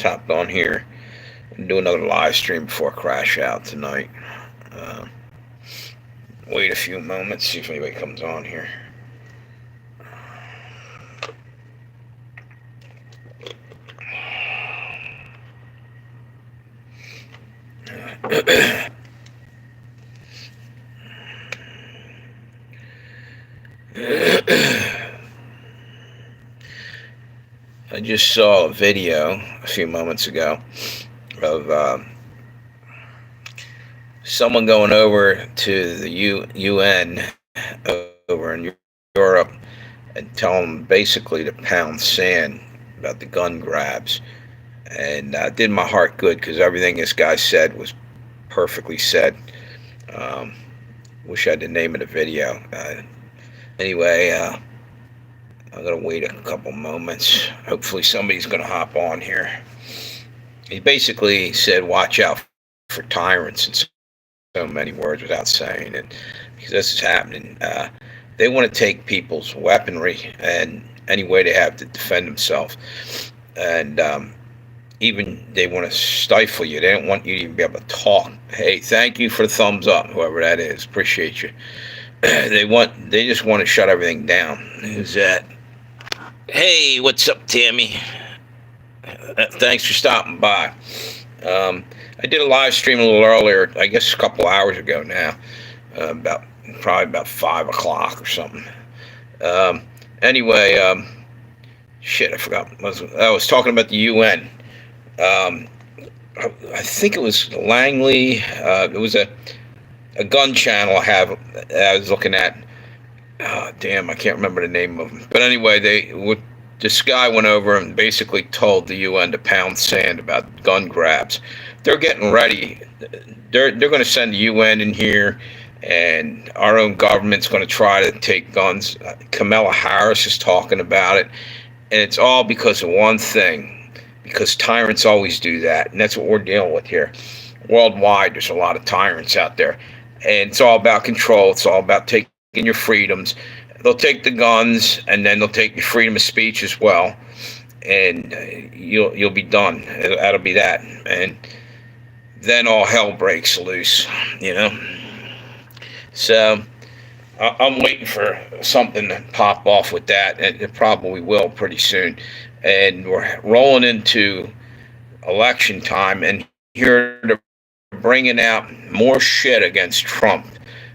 hopped on here and do another live stream before I crash out tonight. Uh, Wait a few moments, see if anybody comes on here. I just saw a video a few moments ago of someone going over to the UN over in Europe and telling them basically to pound sand about the gun grabs. And did my heart good because everything this guy said was perfectly said. Um, Wish I had the name of the video. Anyway, I'm going to wait a couple moments. Hopefully somebody's going to hop on here. He basically said, watch out for tyrants in so many words without saying it, because this is happening. They want to take people's weaponry and any way they have to defend themselves. And even they want to stifle you. They don't want you to even be able to talk. Hey, thank you for the thumbs up, whoever that is. Appreciate you. They just want to shut everything down. Who's that? Hey, what's up, Tammy? Thanks for stopping by. I did a live stream a little earlier, I guess a couple hours ago now, probably about 5 o'clock or something. Anyway, shit, I forgot. I was talking about the UN. I think it was Langley. It was a gun channel I was looking at. Oh, damn, I can't remember the name of them. But anyway, this guy went over and basically told the UN to pound sand about gun grabs. They're getting ready. They're going to send the UN in here, and our own government's going to try to take guns. Kamala Harris is talking about it, and it's all because of one thing, because tyrants always do that, and that's what we're dealing with here. Worldwide, there's a lot of tyrants out there, and it's all about control. It's all about taking your freedoms. They'll take the guns, and then they'll take your freedom of speech as well, and you'll be done. That'll be that, and then all hell breaks loose, you know. So I'm waiting for something to pop off with that, and it probably will pretty soon. And we're rolling into election time, and here they're bringing out more shit against Trump.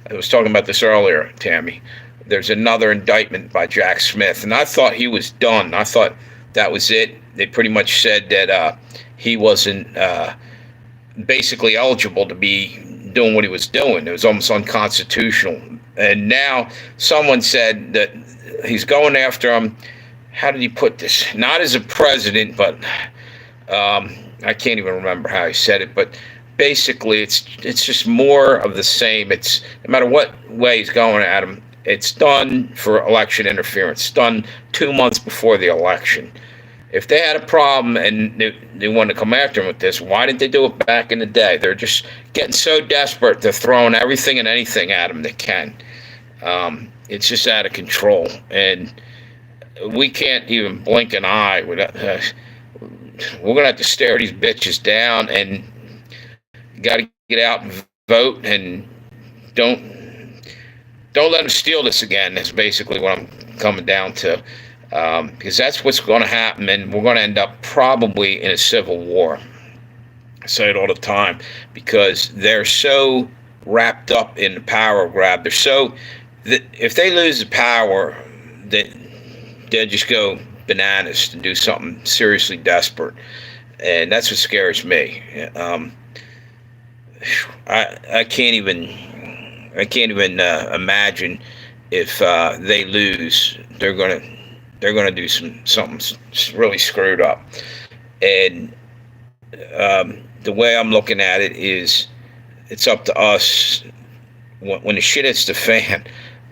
I was talking about this earlier, Tammy. There's another indictment by Jack Smith, and I thought he was done. I thought that was it. They pretty much said that he wasn't basically eligible to be doing what he was doing. It was almost unconstitutional. And now someone said that he's going after him. How did he put this? Not as a president, but I can't even remember how he said it, but basically it's just more of the same. It's no matter what way he's going at him, it's done for election interference. It's done 2 months before the election. If they had a problem and they wanted to come after him with this, why didn't they do it back in the day? They're just getting so desperate, they're throwing everything and anything at him they can. It's just out of control, and we can't even blink an eye without. We're gonna have to stare these bitches down, and got to get out and vote, and don't let them steal this again. That's basically what I'm coming down to, because that's what's going to happen, and we're going to end up probably in a civil war. I say it all the time, because they're so wrapped up in the power grab. They're so that if they lose the power, they'll just go bananas to do something seriously desperate, and that's what scares me. I can't even imagine if they lose, they're gonna do something really screwed up. And the way I'm looking at it is, it's up to us. When the shit hits the fan,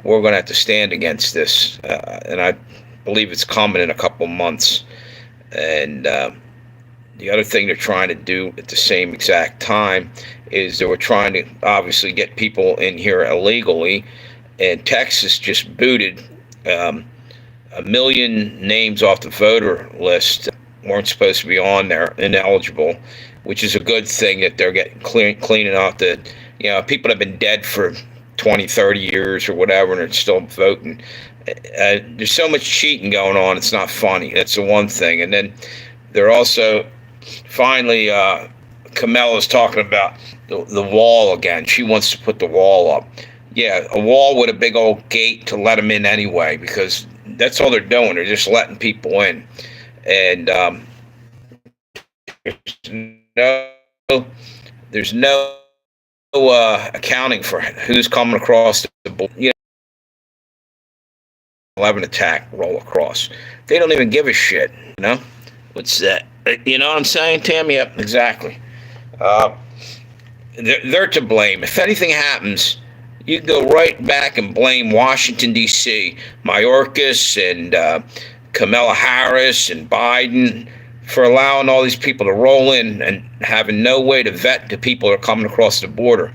we're gonna have to stand against this, and I believe it's coming in a couple months. And the other thing they're trying to do at the same exact time is they were trying to obviously get people in here illegally, and Texas just booted 1 million names off the voter list weren't supposed to be on there, ineligible, which is a good thing that they're getting cleaning out the, people that have been dead for 20, 30 years or whatever, and are still voting. There's so much cheating going on. It's not funny. That's the one thing. And then they're also finally, Kamala's talking about the wall again. She wants to put the wall up. Yeah, a wall with a big old gate to let them in anyway, because that's all they're doing. They're just letting people in. And there's no accounting for who's coming across the board. 11 attack roll across. They don't even give a shit. What's that? You know what I'm saying, Tim? Yep, exactly. They're to blame. If anything happens, you go right back and blame Washington, D.C., Mayorkas and Kamala Harris and Biden for allowing all these people to roll in and having no way to vet the people that are coming across the border,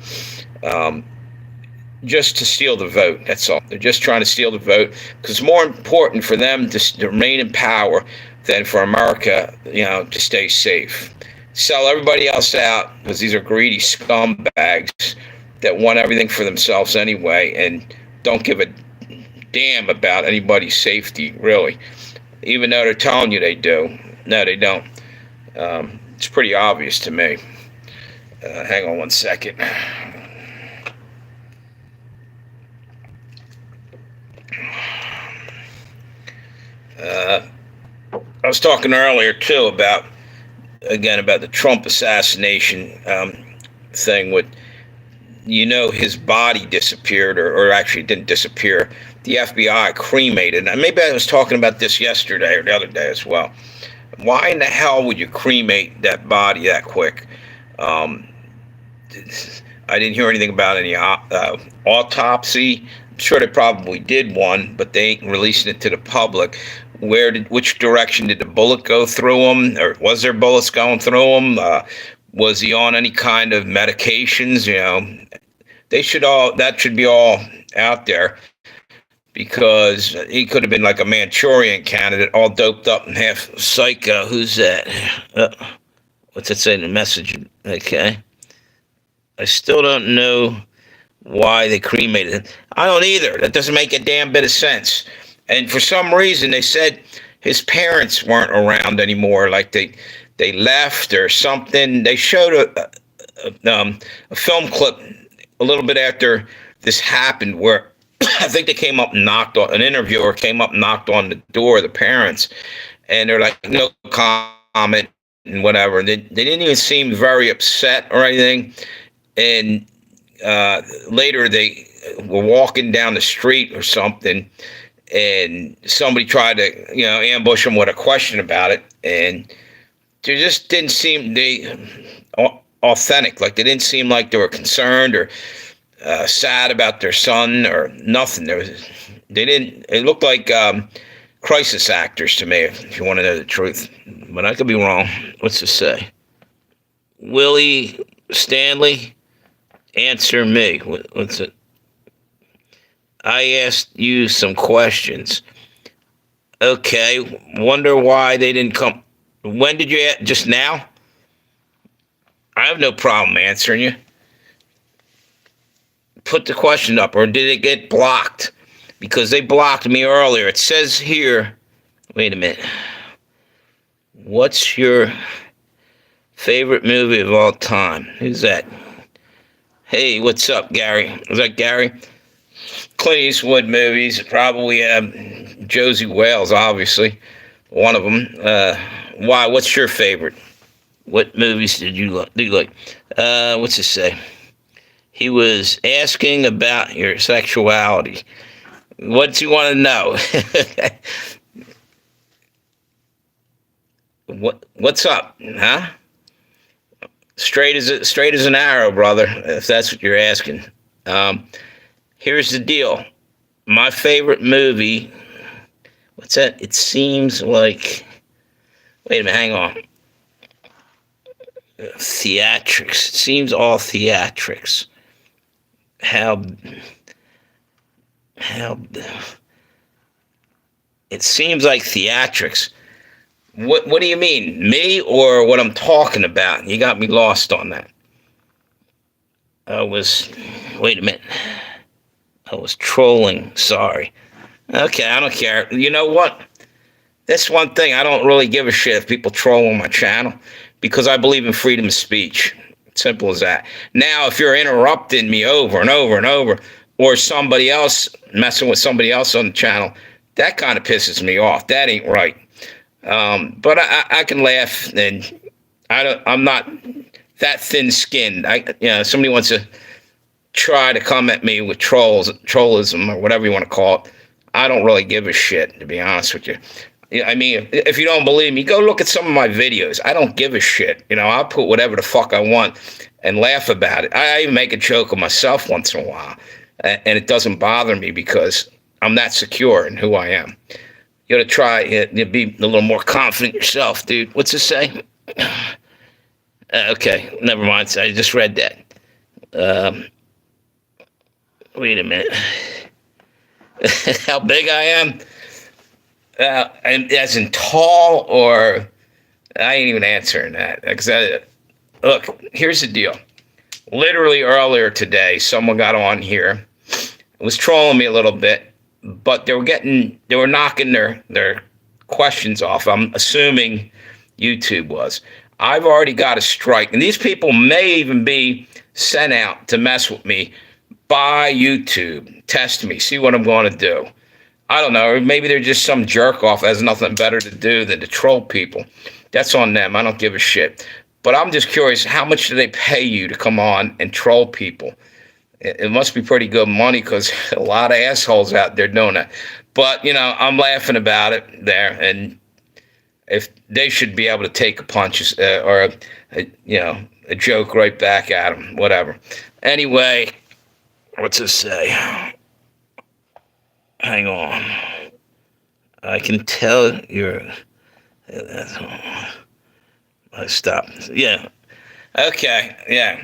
just to steal the vote. That's all. They're just trying to steal the vote because it's more important for them to remain in power than for America, to stay safe. Sell everybody else out because these are greedy scumbags that want everything for themselves anyway and don't give a damn about anybody's safety, really, even though they're telling you they do. No, they don't. It's pretty obvious to me. Hang on one second. I was talking earlier, too, about the Trump assassination thing with, his body disappeared, or actually didn't disappear. The FBI cremated. And maybe I was talking about this yesterday or the other day as well. Why in the hell would you cremate that body that quick? I didn't hear anything about any autopsy. I'm sure they probably did one, but they ain't releasing it to the public. Which direction did the bullet go through him, or was there bullets going through him? Was he on any kind of medications? That should be all out there, because he could have been like a Manchurian candidate, all doped up and half psycho. Who's that? What's it say in the message? Okay. I still don't know why they cremated him. I don't either. That doesn't make a damn bit of sense. And for some reason, they said his parents weren't around anymore, like they left or something. They showed a film clip a little bit after this happened where I think they came up and knocked on, an interviewer came up and knocked on the door of the parents, and they're like, no comment and whatever. They didn't even seem very upset or anything. And later they were walking down the street or something, and somebody tried to, ambush them with a question about it, and they just didn't seem authentic. Like they didn't seem like they were concerned or sad about their son or nothing. It looked like crisis actors to me, if you want to know the truth. But I could be wrong. What's to say? Willie Stanley, answer me. What's it? I asked you some questions. Okay, wonder why they didn't come. When did you just now? I have no problem answering you. Put the question up, or did it get blocked? Because they blocked me earlier. It says here, wait a minute. What's your favorite movie of all time? Who's that? Hey, what's up, Gary? Is that Gary? Clint Eastwood movies, probably Josie Wales, obviously, one of them. Why? What's your favorite? What movies do you like? What's it say? He was asking about your sexuality. What do you want to know? What's up, huh? Straight as an arrow, brother, if that's what you're asking. Here's the deal. My favorite movie, what's that? It seems like, wait a minute, hang on. Theatrics. It seems all theatrics. How it seems like theatrics. What do you mean, me or what I'm talking about? You got me lost on that. I was. Wait a minute. I was trolling. Sorry. Okay, I don't care. You know what? That's one thing. I don't really give a shit if people troll on my channel because I believe in freedom of speech. Simple as that. Now, if you're interrupting me over and over and over, or somebody else messing with somebody else on the channel, that kind of pisses me off. That ain't right. But I can laugh, and I'm not that thin-skinned. Somebody wants to try to come at me with trollism, or whatever you want to call it. I don't really give a shit, to be honest with you. I mean, if you don't believe me, go look at some of my videos. I don't give a shit. I'll put whatever the fuck I want and laugh about it. I even make a joke of myself once in a while, and it doesn't bother me because I'm that secure in who I am. You got to try to be a little more confident yourself, dude. What's it say? Okay, never mind. I just read that. Wait a minute. How big I am? And as in tall, or I ain't even answering that. Because look, here's the deal. Literally earlier today, someone got on here, was trolling me a little bit, but they were knocking their questions off. I'm assuming YouTube was. I've already got a strike, and these people may even be sent out to mess with me by YouTube, test me, see what I'm going to do. I don't know. Maybe they're just some jerk off that has nothing better to do than to troll people. That's on them. I don't give a shit. But I'm just curious, how much do they pay you to come on and troll people? It must be pretty good money because a lot of assholes out there doing that. But, I'm laughing about it there. And if they should be able to take a punch or a joke right back at them, whatever. Anyway, what's it say? Hang on. I can tell you're. I stopped. Yeah. Okay. Yeah.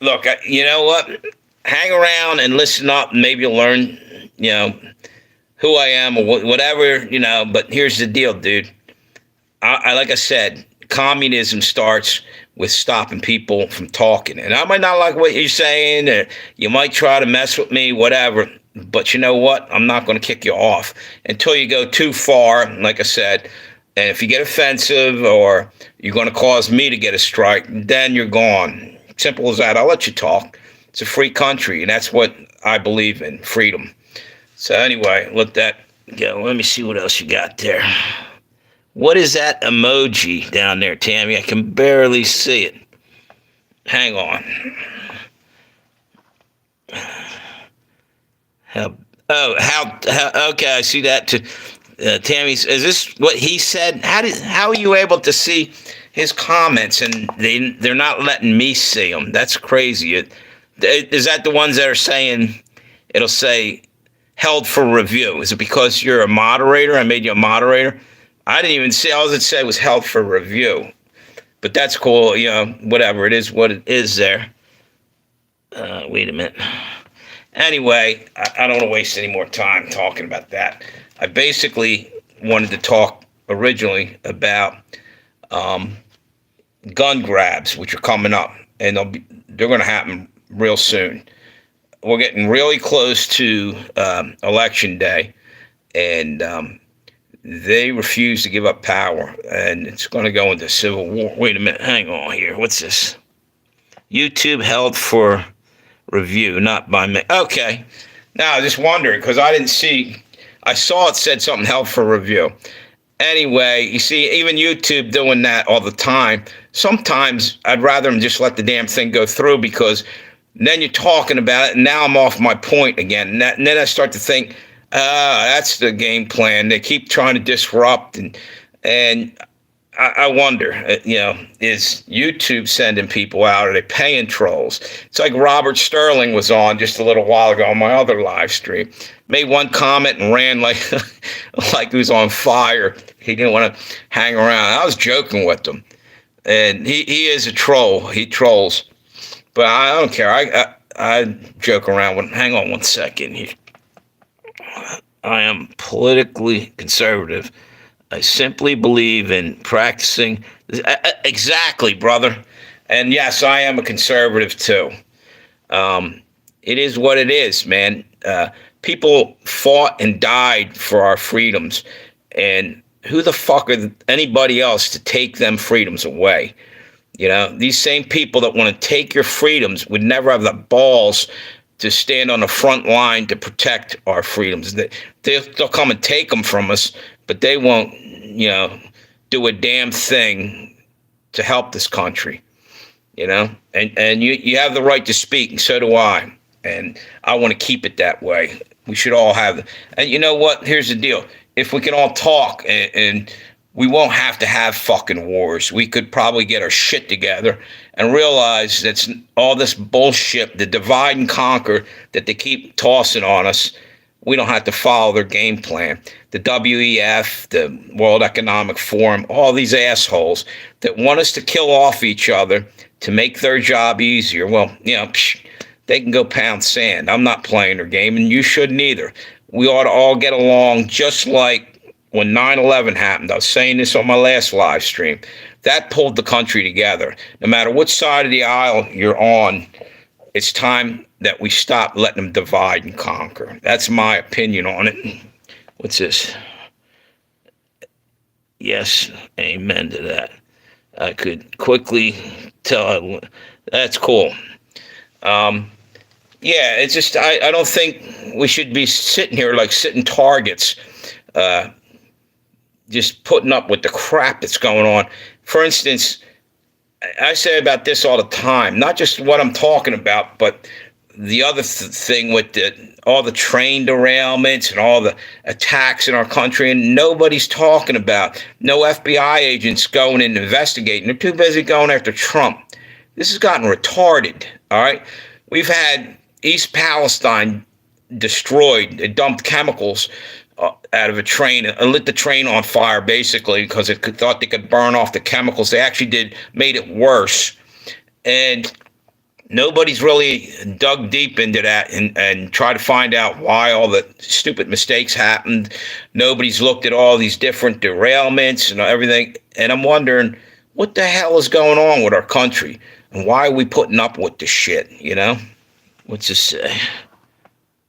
Look, you know what? Hang around and listen up, and maybe you'll learn, who I am or whatever, But here's the deal, dude. Like I said, communism starts with stopping people from talking. And I might not like what you're saying, or you might try to mess with me, whatever. But you know what? I'm not going to kick you off until you go too far, like I said. And if you get offensive or you're going to cause me to get a strike, then you're gone. Simple as that. I'll let you talk. It's a free country, and that's what I believe in, freedom. So anyway, let that go. Let me see what else you got there. What is that emoji down there, Tammy? I can barely see it. Hang on. Okay, I see that too. Tammy, is this what he said? How are you able to see his comments and they're not letting me see them? That's crazy. Is that the ones that are saying, it'll say held for review? Is it because you're a moderator? I made you a moderator? I didn't even see. All it said was held for review. But that's cool. Whatever. It is what it is there. Wait a minute. Anyway, I don't want to waste any more time talking about that. I basically wanted to talk originally about gun grabs, which are coming up, and they're going to happen real soon. We're getting really close to Election Day, and they refuse to give up power, and it's going to go into civil war. Wait a minute. Hang on here. What's this? YouTube held for review, not by me. Okay. Now, I just wondering, because I didn't see. I saw it said something held for review. Anyway, you see, even YouTube doing that all the time. Sometimes I'd rather them just let the damn thing go through, because then you're talking about it, and now I'm off my point again. And then I start to think, that's the game plan. They keep trying to disrupt, and I wonder, is YouTube sending people out? Are they paying trolls? It's like Robert Sterling was on just a little while ago on my other live stream. Made one comment and ran like he was on fire. He didn't want to hang around. I was joking with him. And he is a troll. He trolls. But I don't care. I joke around with him. Hang on one second here. I am politically conservative. I simply believe in practicing. Exactly, brother. And yes, I am a conservative too. Um, it is what it is, man. People fought and died for our freedoms, and who the fuck are anybody else to take them freedoms away? You know, these same people that want to take your freedoms would never have the balls to stand on the front line to protect our freedoms. They'll come and take them from us, but they won't, do a damn thing to help this country. And you have the right to speak, and so do I. And I want to keep it that way. We should all have. And you know what? Here's the deal. If we can all talk and we won't have to have fucking wars. We could probably get our shit together and realize that's all this bullshit, the divide and conquer that they keep tossing on us. We don't have to follow their game plan. The WEF, the World Economic Forum, all these assholes that want us to kill off each other to make their job easier. Well, they can go pound sand. I'm not playing their game, and you shouldn't either. We ought to all get along just like when 9/11 happened. I was saying this on my last live stream. That pulled the country together. No matter which side of the aisle you're on, it's time that we stop letting them divide and conquer. That's my opinion on it. What's this? Yes, amen to that. I could quickly tell. That's cool. Yeah, it's just, I don't think we should be sitting here like sitting targets, just putting up with the crap that's going on. For instance, I say about this all the time, not just what I'm talking about, but the other thing with all the train derailments and all the attacks in our country, and nobody's talking about. No FBI agents going and investigating. They're too busy going after Trump. This has gotten retarded, all right? We've had East Palestine destroyed. They dumped chemicals out of a train and lit the train on fire, basically, because it thought they could burn off the chemicals. They actually made it worse. And nobody's really dug deep into that and tried to find out why all the stupid mistakes happened. Nobody's looked at all these different derailments and everything. And I'm wondering, what the hell is going on with our country? And why are we putting up with this shit, What's this say?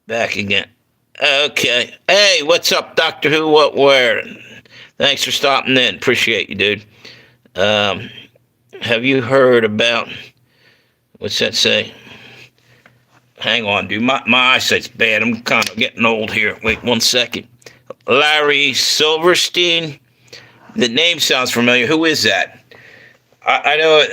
Back again. Okay. Hey, what's up, Doctor Who? What, where? Thanks for stopping in. Appreciate you, dude. Have you heard about... What's that say? Hang on, dude. My eyesight's bad. I'm kind of getting old here. Wait 1 second. Larry Silverstein? The name sounds familiar. Who is that? I know.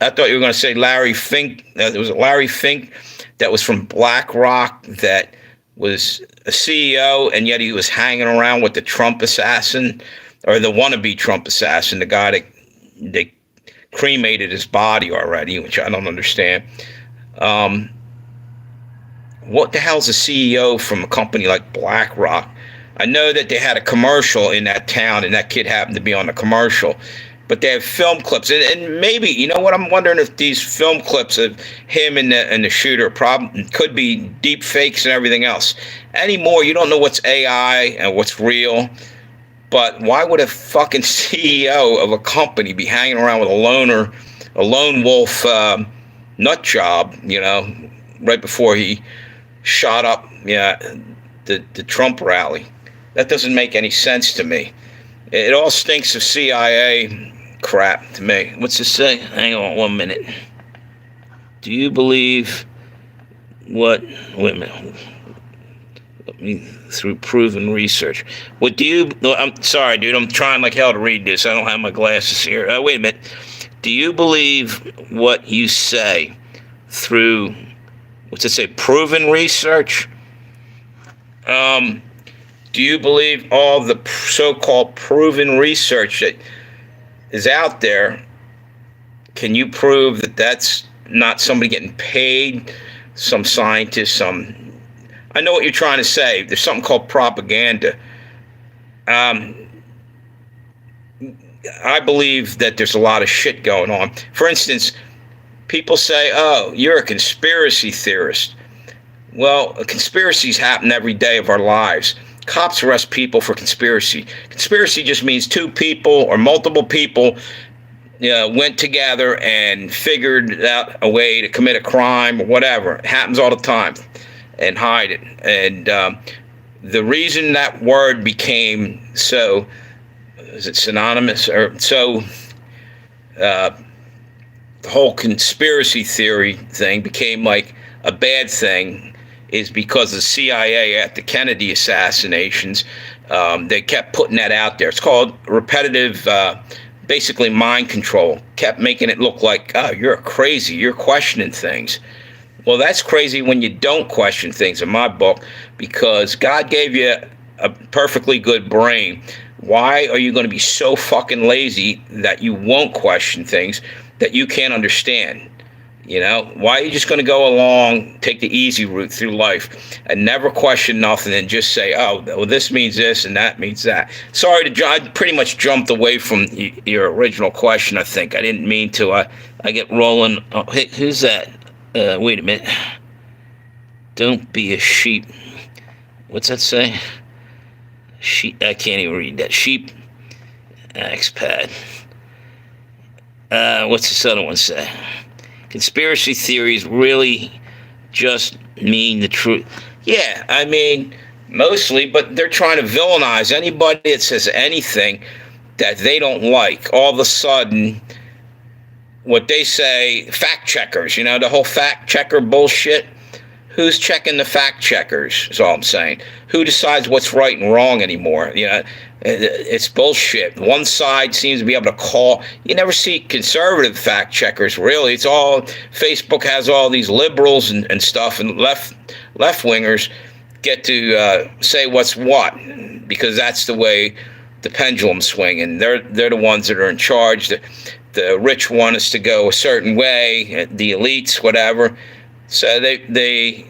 I thought you were going to say Larry Fink. There was a Larry Fink that was from BlackRock that was a CEO, and yet he was hanging around with the Trump assassin, or the wannabe Trump assassin, the guy that they cremated his body already, which I don't understand. What the hell's a CEO from a company like BlackRock? I know that they had a commercial in that town, and that kid happened to be on the commercial. But they have film clips, and maybe, you know what, I'm wondering if these film clips of him and the shooter could be deep fakes and everything else. Anymore, you don't know what's AI and what's real. But why would a fucking CEO of a company be hanging around with a lone wolf nut job, right before he shot up the Trump rally? That doesn't make any sense to me. It all stinks of CIA crap to me. What's this say? Hang on 1 minute. Do you believe what... Wait a minute. Let me... Through proven research. What do you... I'm sorry, dude. I'm trying like hell to read this. I don't have my glasses here. Wait a minute. Do you believe what you say through... What's it say? Proven research? Do you believe all the so-called proven research that is out there? Can you prove that that's not somebody getting paid, some scientist, I know what you're trying to say. There's something called propaganda. I believe that there's a lot of shit going on. For instance, people say, oh, you're a conspiracy theorist. Well, conspiracies happen every day of our lives. Cops arrest people for conspiracy. Conspiracy just means two people or multiple people went together and figured out a way to commit a crime or whatever. It happens all the time, and hide it. And the reason that word became so, is it synonymous or so? The whole conspiracy theory thing became like a bad thing is because the CIA at the Kennedy assassinations, they kept putting that out there. It's called repetitive, basically mind control. Kept making it look like, oh, you're crazy, you're questioning things. Well, that's crazy when you don't question things in my book, because God gave you a perfectly good brain. Why are you going to be so fucking lazy that you won't question things that you can't understand? Why are you just going to go along, take the easy route through life and never question nothing and just say, oh, well, this means this and that means that? Sorry I pretty much jumped away from your original question, I think. I didn't mean to. I get rolling. Oh, hey, who's that? Wait a minute. Don't be a sheep. What's that say? Sheep. I can't even read that. Sheep. X-Pad. What's this other one say? Conspiracy theories really just mean the truth. Yeah, I mean, mostly, but they're trying to villainize anybody that says anything that they don't like. All of a sudden, what they say, fact checkers, the whole fact checker bullshit. Who's checking the fact checkers is all I'm saying. Who decides what's right and wrong anymore? It's bullshit. One side seems to be able to call. You never see conservative fact checkers, really. It's all, Facebook has all these liberals and stuff, and left-wingers get to say what's what, because that's the way the pendulum's swinging. They're the ones that are in charge. The rich want us to go a certain way, the elites, whatever. So they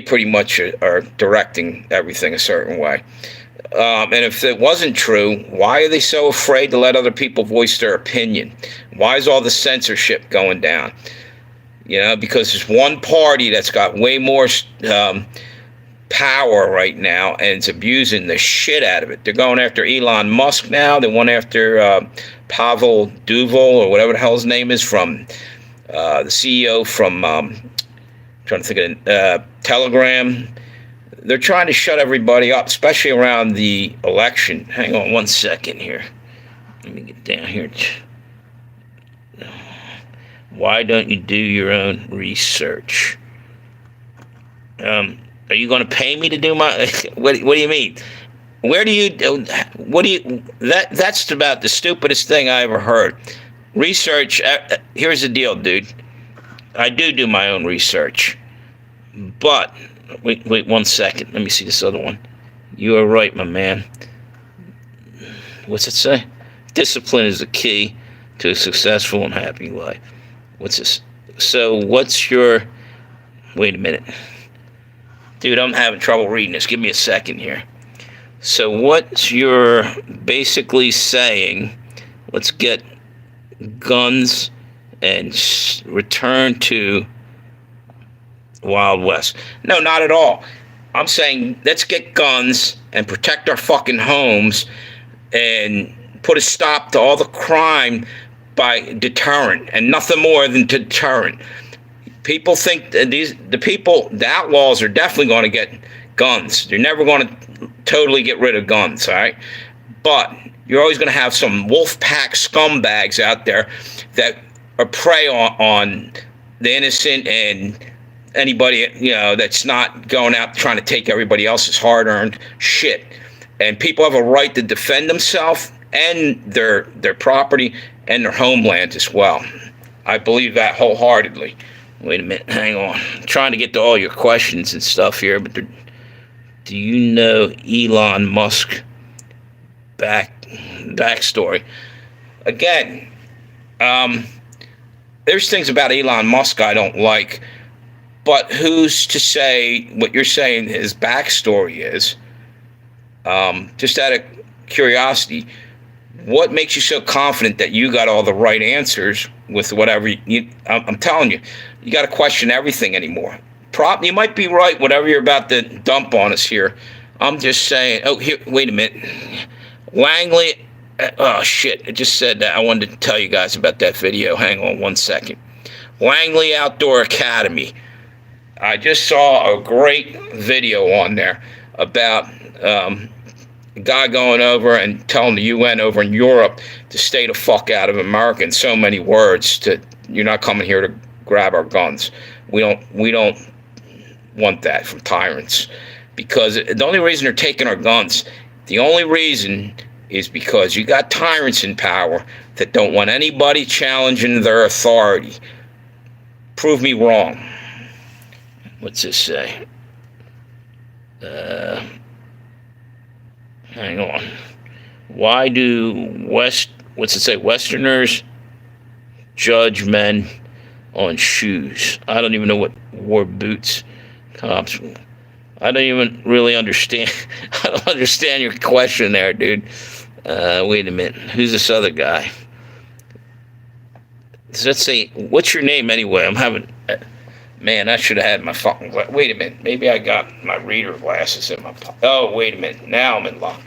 pretty much are directing everything a certain way. And if it wasn't true, why are they so afraid to let other people voice their opinion? Why is all the censorship going down? Because there's one party that's got way more power right now, and it's abusing the shit out of it. They're going after Elon Musk now. They went after Pavel Durov, or whatever the hell his name is, from the CEO from, trying to think of Telegram. They're trying to shut everybody up, especially around the election. Hang on one second here. Let me get down here. Why don't you do your own research? Are you going to pay me to do my? What do you mean? Where do you? What do you? That's about the stupidest thing I ever heard. Research. Here's the deal, dude. I do my own research, but wait 1 second. Let me see this other one. You are right, my man. What's it say? Discipline is the key to a successful and happy life. What's this? So what's your? Wait a minute, dude. I'm having trouble reading this. Give me a second here. So what's your basically saying? Let's get guns and return to Wild West. No, not at all. I'm saying let's get guns and protect our fucking homes and put a stop to all the crime by deterrent, and nothing more than deterrent. People think that the outlaws are definitely going to get guns. They're never going to totally get rid of guns, all right? But you're always going to have some wolf pack scumbags out there that are prey on the innocent and anybody, that's not going out trying to take everybody else's hard-earned shit. And people have a right to defend themselves and their property and their homeland as well. I believe that wholeheartedly. Wait a minute, hang on. I'm trying to get to all your questions and stuff here, but do you know Elon Musk backstory? Again, there's things about Elon Musk I don't like, but who's to say what you're saying his backstory is? Just out of curiosity, what makes you so confident that you got all the right answers with whatever I'm telling you, you got to question everything anymore. You might be right, whatever you're about to dump on us here. I'm just saying. Oh, here, wait a minute. Langley. Oh shit! It just said that. I wanted to tell you guys about that video. Hang on 1 second. Langley Outdoor Academy. I just saw a great video on there about a guy going over and telling the UN over in Europe to stay the fuck out of America in so many words. To you're not coming here to grab our guns. We don't want that from tyrants, because the only reason they're taking our guns, the only reason is because you got tyrants in power that don't want anybody challenging their authority. Prove me wrong. What's this say? Hang on. Why do what's it say? Westerners judge men on shoes. I don't even know what wore boots. Cops. I don't even really understand. I don't understand your question there, dude. Wait a minute. Who's this other guy? Does that say, what's your name anyway? I'm having, man, I should have had my fucking, wait a minute. Maybe I got my reader glasses in my pocket. Oh, wait a minute. Now I'm in luck.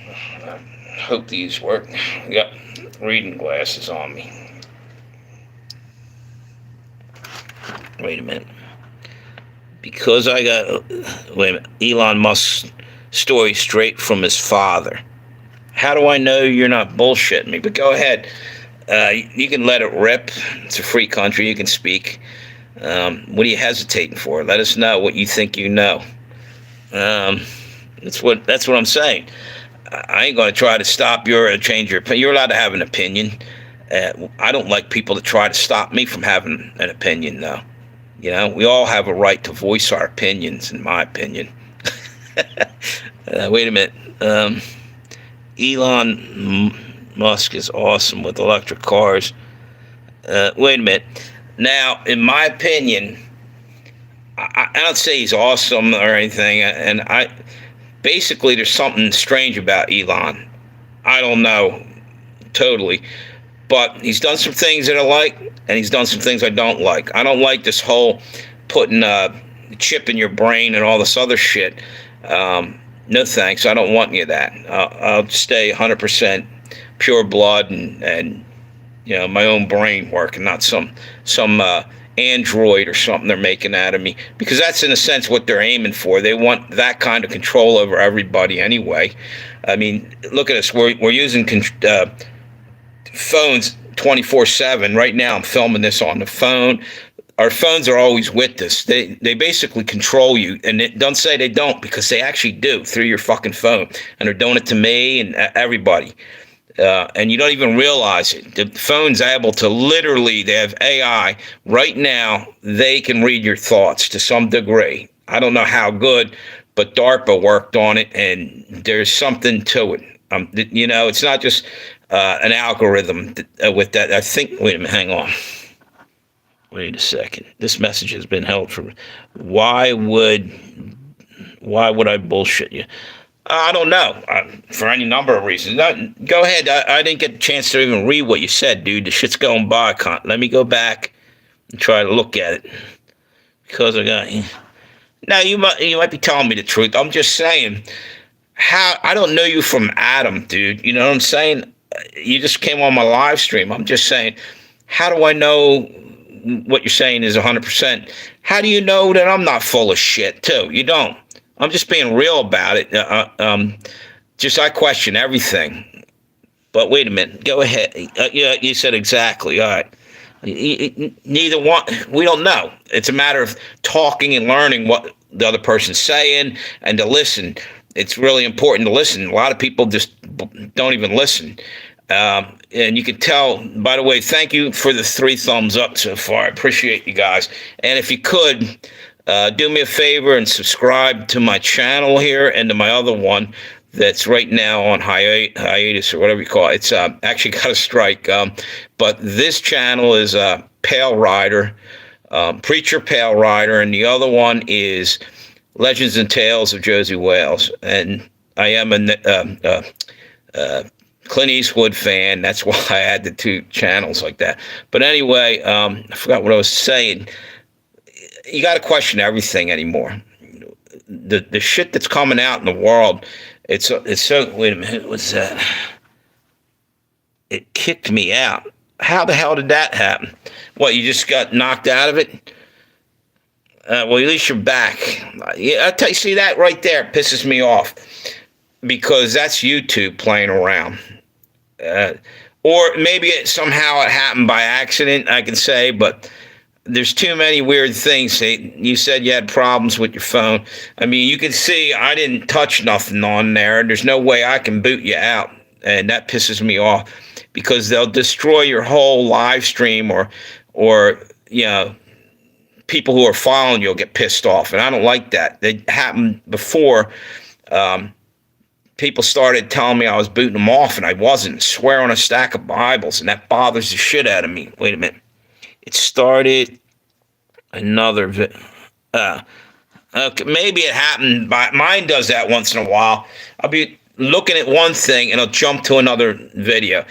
I hope these work. I got reading glasses on me. Wait a minute. Because I got, wait a minute, Elon Musk's story straight from his father. How do I know you're not bullshitting me? But go ahead. You can let it rip. It's a free country. You can speak. What are you hesitating for? Let us know what you think you know. That's what I'm saying. I ain't going to try to stop you or change your opinion. You're allowed to have an opinion. I don't like people to try to stop me from having an opinion, though. You know, we all have a right to voice our opinions, in my opinion. Wait a minute. Elon Musk is awesome with electric cars. Wait a minute. Now, in my opinion, I don't say he's awesome or anything, and basically there's something strange about Elon. I don't know totally. But he's done some things that I like, and he's done some things I don't like. I don't like this whole putting a chip in your brain and all this other shit. No thanks. I don't want any of that. I'll stay 100% pure blood and you know, my own brain working, not some android or something they're making out of me. Because that's in a sense what they're aiming for. They want that kind of control over everybody anyway. I mean, look at us. We're using phones 24/7. Right now I'm filming this on the phone. Our phones are always with us. They basically control you, and don't say they don't, because they actually do through your fucking phone, and they're doing it to me and everybody. And you don't even realize it. The phone's able to literally, they have AI right now. They can read your thoughts to some degree. I don't know how good, but DARPA worked on it, and there's something to it. You know, it's not just an algorithm with that. I think, wait a minute, hang on. Wait a second. This message has been held for, why would I bullshit you? I don't know, for any number of reasons. Go ahead. I didn't get a chance to even read what you said, dude. The shit's going by. Let me go back and try to look at it. Because I got, now you might be telling me the truth. I'm just saying, how, I don't know you from Adam, dude. You know what I'm saying? You just came on my live stream. I'm just saying, how do I know what you're saying is 100%? How do you know that I'm not full of shit, too? You don't. I'm just being real about it. Just I question everything. But wait a minute. Go ahead. Yeah, you said exactly. All right. Neither one. We don't know. It's a matter of talking and learning what the other person's saying and to listen. It's really important to listen. A lot of people just don't even listen. And you can tell, by the way, thank you for the 3 thumbs up so far. I appreciate you guys. And if you could, do me a favor and subscribe to my channel here and to my other one that's right now on hiatus or whatever you call it. It's actually got a strike. But this channel is Pale Rider, Preacher Pale Rider, and the other one is Legends and Tales of Josie Wales. And I am a Clint Eastwood fan. That's why I had the 2 channels like that. But anyway, I forgot what I was saying. You got to question everything anymore. the shit that's coming out in the world. It's so. Wait a minute. What's that? It kicked me out. How the hell did that happen? What, you just got knocked out of it? Well, at least you're back. Yeah, I tell you, see that right there pisses me off because that's YouTube playing around. Or maybe somehow it happened by accident, I can say, but there's too many weird things. You said you had problems with your phone. I mean, you can see I didn't touch nothing on there. There's no way I can boot you out, and that pisses me off because they'll destroy your whole live stream or you know, people who are following you will get pissed off, and I don't like that. It happened before. People started telling me I was booting them off, and I wasn't. Swear on a stack of Bibles, and that bothers the shit out of me. Wait a minute. It started another okay, maybe it happened. Mine does that once in a while. I'll be looking at one thing, and I'll jump to another video.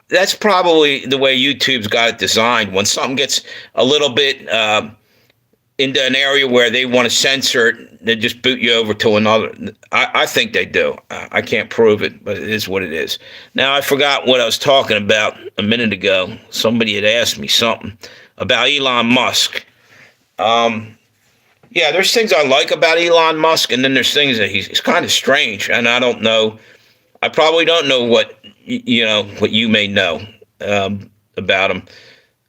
That's probably the way YouTube's got it designed. When something gets a little bit into an area where they want to censor it, they just boot you over to another. I think they do. I can't prove it, but it is what it is. Now, I forgot what I was talking about a minute ago. Somebody had asked me something about Elon Musk. Yeah, there's things I like about Elon Musk, and then there's things that he's kind of strange, and I don't know. I probably don't know what what you may know about him,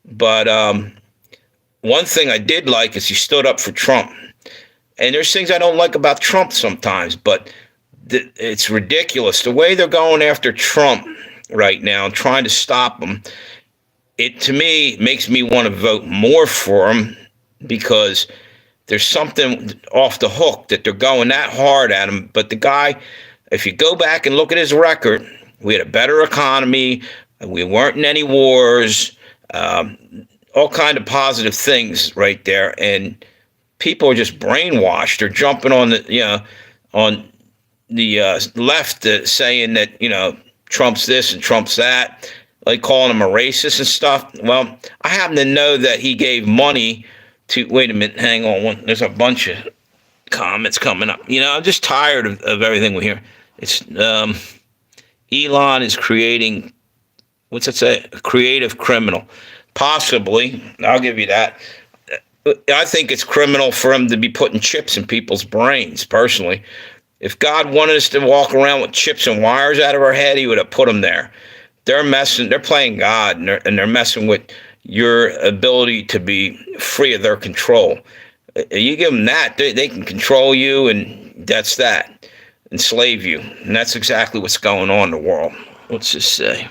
but one thing I did like is he stood up for Trump. And there's things I don't like about Trump sometimes, but it's ridiculous. The way they're going after Trump right now and trying to stop him, it to me makes me want to vote more for him because there's something off the hook that they're going that hard at him. But the guy, if you go back and look at his record, we had a better economy. We weren't in any wars. All kind of positive things right there, and people are just brainwashed. They're jumping on the left, saying that Trump's this and Trump's that, like calling him a racist and stuff. Well, I happen to know that he gave money to. Wait a minute, hang on. There's a bunch of comments coming up. I'm just tired of everything we hear. It's Elon is creating. What's that say? A creative criminal. Possibly, I'll give you that. I think it's criminal for him to be putting chips in people's brains, personally. If God wanted us to walk around with chips and wires out of our head, he would have put them there. They're playing God, and they're messing with your ability to be free of their control. You give them that, they can control you, and that's that. Enslave you. And that's exactly what's going on in the world. What's this say?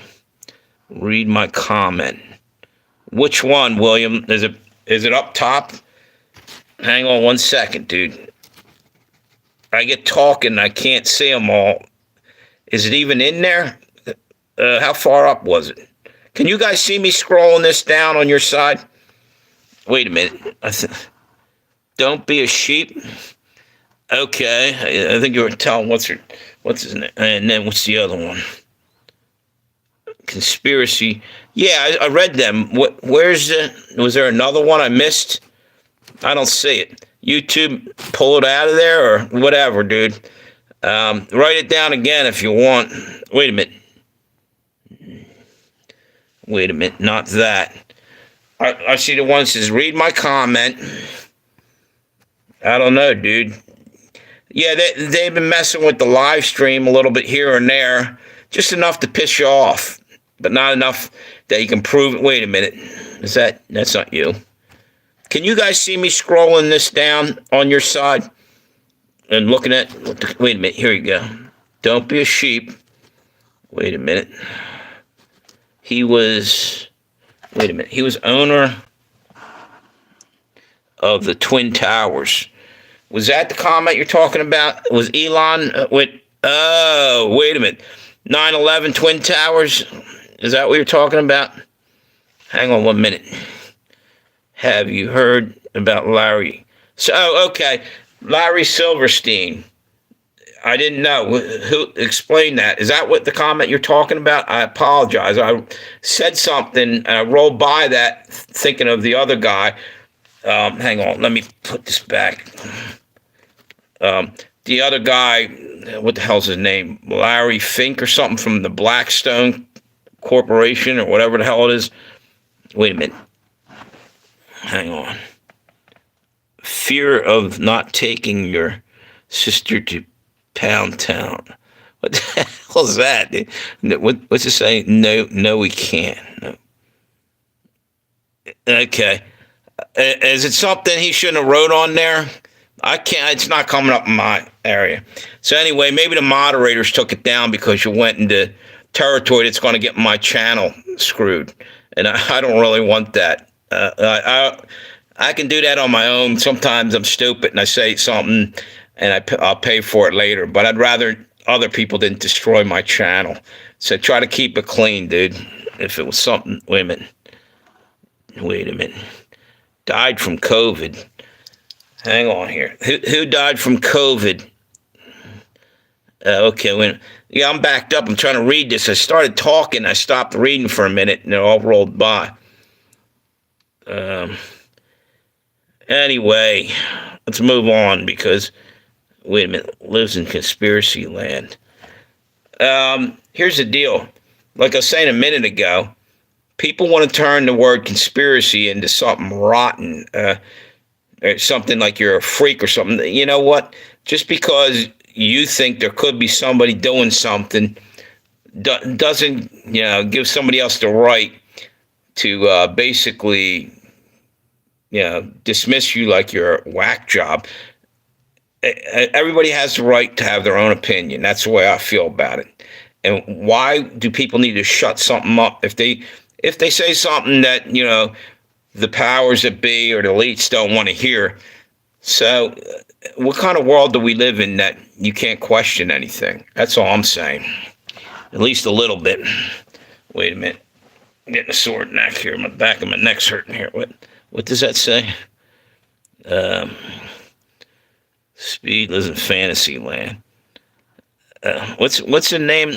Read my comment. Which one, William? Is it up top? Hang on 1 second, dude. I get talking, I can't see them all. Is it even in there? How far up was it? Can you guys see me scrolling this down on your side? Wait a minute. Don't be a sheep. Okay, I think you were telling what's his name, and then what's the other one? Conspiracy. Yeah, I read them. Was there another one I missed? I don't see it. YouTube, pull it out of there or whatever, dude. Write it down again if you want. Wait a minute. Not that. I see the one that says, read my comment. I don't know, dude. Yeah, they've been messing with the live stream a little bit here and there. Just enough to piss you off. But not enough that you can prove it. Wait a minute. That's not you. Can you guys see me scrolling this down on your side? And looking at, wait a minute, here you go. Don't be a sheep. Wait a minute. He was owner of the Twin Towers. Was that the comment you're talking about? Was Elon wait a minute. 9/11 Twin Towers? Is that what you're talking about? Hang on 1 minute. Have you heard about Larry? Okay. Larry Silverstein. I didn't know. Who explained that? Is that what the comment you're talking about? I apologize. I said something and I rolled by that thinking of the other guy. Hang on. Let me put this back. The other guy, what the hell's his name? Larry Fink or something from the Blackstone Corporation or whatever the hell it is. Wait a minute. Hang on. Fear of not taking your sister to Pound Town. What the hell is that? What's it saying? No, we can't. No. Okay. Is it something he shouldn't have wrote on there? I can't. It's not coming up in my area. So anyway, maybe the moderators took it down because you went into territory that's going to get my channel screwed, and I don't really want that. I can do that on my own. Sometimes I'm stupid and I say something, and I'll pay for it later. But I'd rather other people didn't destroy my channel. So try to keep it clean, dude. If it was something, wait a minute. Died from COVID. Hang on here. Who died from COVID? Okay, yeah, I'm backed up. I'm trying to read this. I started talking. I stopped reading for a minute, and it all rolled by. Anyway, let's move on because, wait a minute, lives in conspiracy land. Here's the deal. Like I was saying a minute ago, people want to turn the word conspiracy into something rotten, or something like you're a freak or something. You know what? Just because you think there could be somebody doing something doesn't, give somebody else the right to basically, dismiss you like you're a whack job. Everybody has the right to have their own opinion. That's the way I feel about it. And why do people need to shut something up if they say something that, the powers that be or the elites don't want to hear? So what kind of world do we live in that you can't question anything? That's all I'm saying. At least a little bit. Wait a minute. I'm getting a sore neck here. My back of my neck's hurting here. What does that say? Speed lives in fantasy land. What's the name?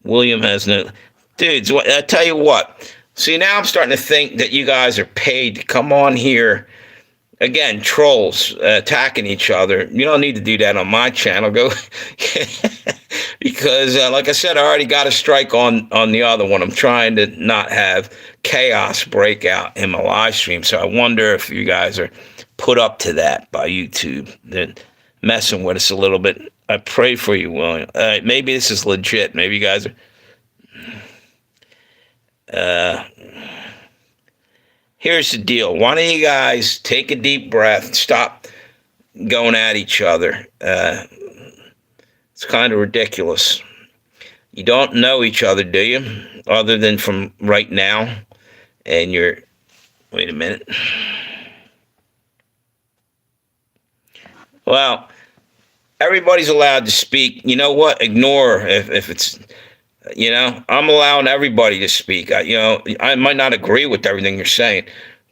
William has no... Dudes, I tell you what. See, now I'm starting to think that you guys are paid to come on here. Again, trolls attacking each other. You don't need to do that on my channel. Go... Because, like I said, I already got a strike on the other one. I'm trying to not have chaos break out in my live stream. So I wonder if you guys are put up to that by YouTube. They're messing with us a little bit. I pray for you, William. Maybe this is legit. Maybe you guys are... Here's the deal. Why don't you guys take a deep breath, stop going at each other. It's kind of ridiculous. You don't know each other, do you? Other than from right now. And you're... Wait a minute. Well, everybody's allowed to speak. You know what? Ignore if it's... I'm allowing everybody to speak. I might not agree with everything you're saying,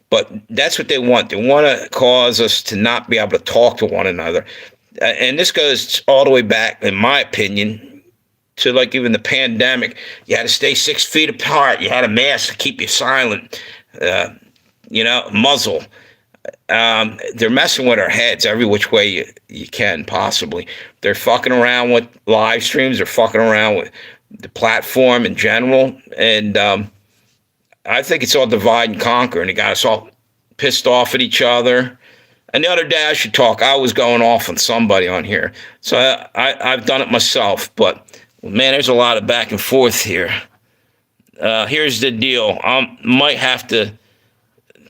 but that's what they want. They want to cause us to not be able to talk to one another. And this goes all the way back, in my opinion, to like even the pandemic. You had to stay 6 feet apart. You had a mask to keep you silent. Muzzle. They're messing with our heads every which way you can possibly. They're fucking around with live streams. They're fucking around with the platform in general. And I think it's all divide and conquer. And it got us all pissed off at each other. And the other day I should talk. I was going off on somebody on here. So I've done it myself. But, man, there's a lot of back and forth here. Here's the deal. I might have to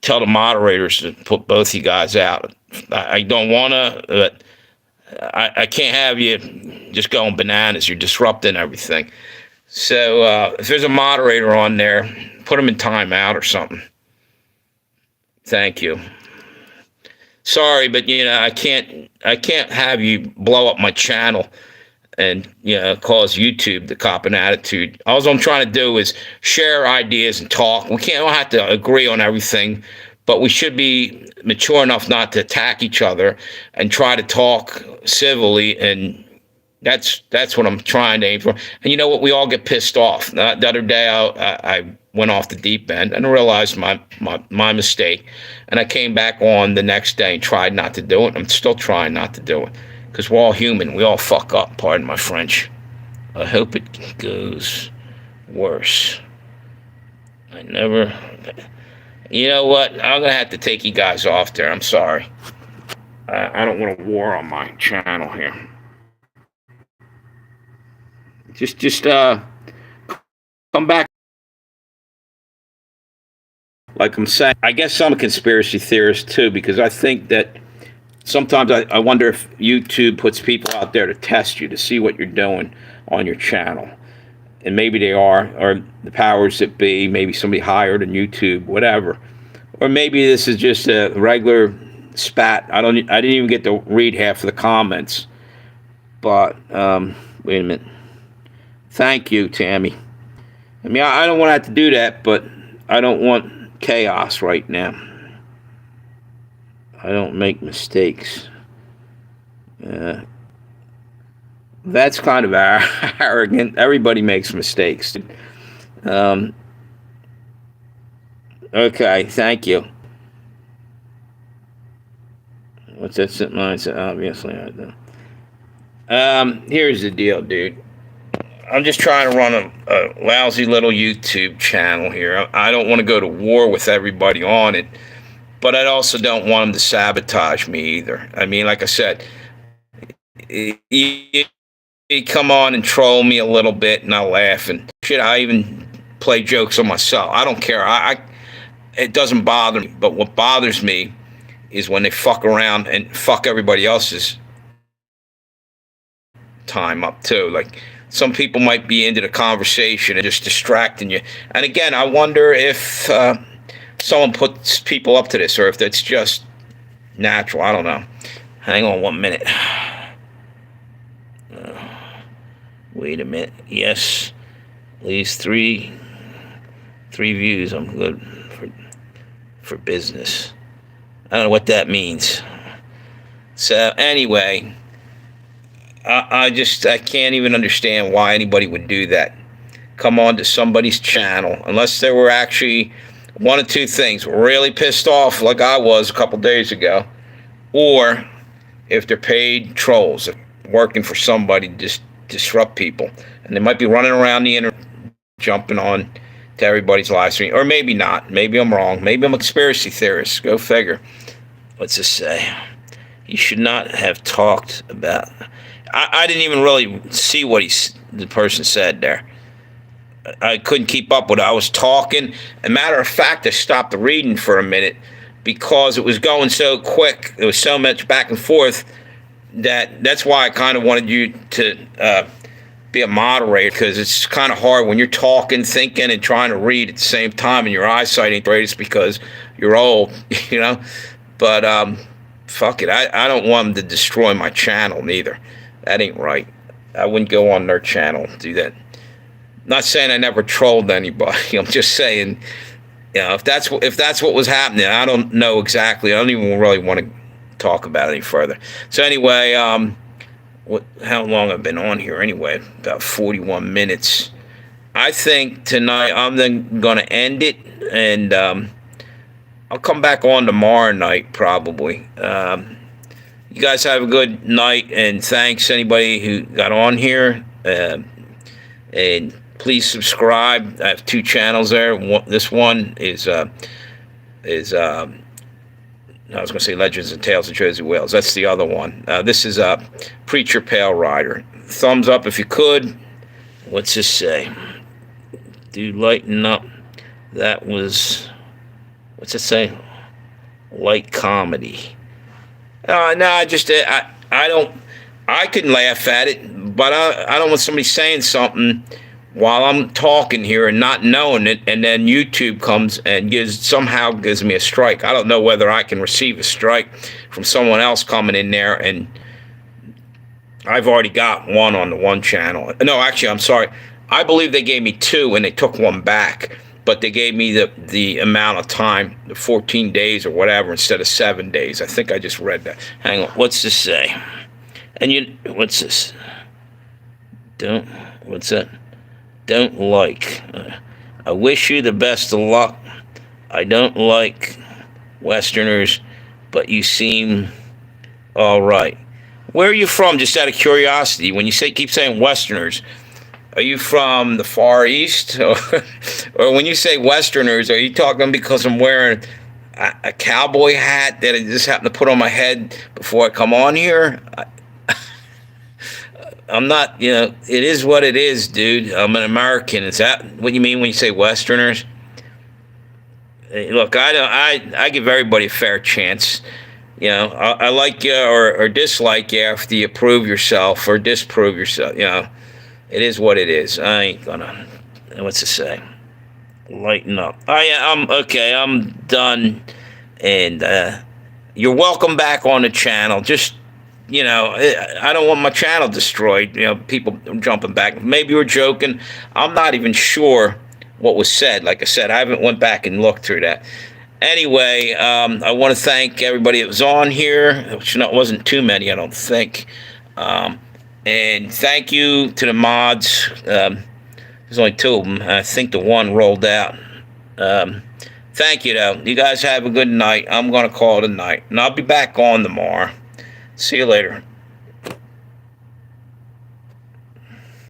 tell the moderators to put both you guys out. I don't want to, but I can't have you just going bananas. You're disrupting everything. So if there's a moderator on there, put them in timeout or something. Thank you. Sorry, but I can't have you blow up my channel and cause YouTube to cop an attitude. All I'm trying to do is share ideas and talk. We don't have to agree on everything, but we should be mature enough not to attack each other and try to talk civilly. And that's what I'm trying to aim for. And you know what? We all get pissed off. The other day, I went off the deep end and realized my mistake. And I came back on the next day and tried not to do it. I'm still trying not to do it because we're all human. We all fuck up. Pardon my French. I hope it goes worse. I never. You know what? I'm going to have to take you guys off there. I'm sorry. I don't want a war on my channel here. Just come back. Like I'm saying, I guess I'm a conspiracy theorist too, because I think that sometimes I wonder if YouTube puts people out there to test you, to see what you're doing on your channel. And maybe they are, or the powers that be, maybe somebody hired on YouTube, whatever. Or maybe this is just a regular spat. I didn't even get to read half of the comments. But wait a minute. Thank you, Tammy. I mean, I don't want to have to do that, but I don't want chaos right now. I don't make mistakes. That's kind of arrogant. Everybody makes mistakes. Okay, thank you. What's that sentence? Obviously, I don't. Here's the deal, dude. I'm just trying to run a lousy little YouTube channel here. I don't want to go to war with everybody on it, but I also don't want them to sabotage me either. I mean, like I said, you come on and troll me a little bit, and I laugh and shit. I even play jokes on myself. I don't care. It doesn't bother me. But what bothers me is when they fuck around and fuck everybody else's time up too. Like, some people might be into the conversation and just distracting you. And again, I wonder if someone puts people up to this, or if that's just natural. I don't know. Hang on 1 minute. Wait a minute. Yes, at least three views. I'm good for business. I don't know what that means. So anyway, I can't even understand why anybody would do that. Come on to somebody's channel, unless they were actually one of two things: really pissed off like I was a couple days ago, or if they're paid trolls working for somebody to just disrupt people. And they might be running around the internet jumping on to everybody's live stream. Or maybe not. Maybe I'm wrong. Maybe I'm a conspiracy theorist. Go figure. What's this say? You should not have talked about... I didn't even really see what the person said there. I couldn't keep up with it. I was talking. As a matter of fact, I stopped the reading for a minute because it was going so quick. There was so much back and forth that's why I kind of wanted you to be a moderator, because it's kind of hard when you're talking, thinking, and trying to read at the same time, and your eyesight ain't the greatest because you're old, you know. But fuck it. I don't want them to destroy my channel neither. That ain't right. I wouldn't go on their channel and do that. Not saying I never trolled anybody. I'm just saying, you know, if that's what was happening, I don't know exactly. I don't even really want to talk about it any further. So anyway, how long I've been on here anyway? About 41 minutes. I think tonight I'm then going to end it, and I'll come back on tomorrow night probably. You guys have a good night, and thanks anybody who got on here. And please subscribe. I have 2 channels there. This one is I was going to say Legends and Tales of Josie Wales. That's the other one. This is Preacher Pale Rider. Thumbs up if you could. What's this say? Dude, lighten up. That was... What's it say? Light comedy. No, I don't... I can laugh at it, but I don't want somebody saying something while I'm talking here and not knowing it, and then YouTube comes and somehow gives me a strike. I don't know whether I can receive a strike from someone else coming in there, and I've already got one on the one channel. No, actually, I'm sorry. I believe they gave me 2, and they took one back, but they gave me the amount of time, the 14 days or whatever, instead of 7 days. I think I just read that. Hang on. What's this say? And what's this? What's that? Don't like. I wish you the best of luck. I don't like Westerners, but you seem all right. Where are you from, just out of curiosity? When you keep saying Westerners, are you from the Far East? Or when you say Westerners, are you talking because I'm wearing a cowboy hat that I just happened to put on my head before I come on here? I'm not, it is what it is, dude. I'm an American. Is that what you mean when you say Westerners? Hey, look, I give everybody a fair chance. I like you or dislike you after you prove yourself or disprove yourself. It is what it is. I ain't gonna, what's to say? Lighten up. I'm okay. I'm done. And you're welcome back on the channel. Just, I don't want my channel destroyed. People jumping back. Maybe we're joking. I'm not even sure what was said. Like I said, I haven't went back and looked through that. Anyway, I want to thank everybody that was on here, which wasn't too many, I don't think. And thank you to the mods. There's only 2 of them. I think the one rolled out. Thank you, though. You guys have a good night. I'm going to call it a night. And I'll be back on tomorrow. See you later.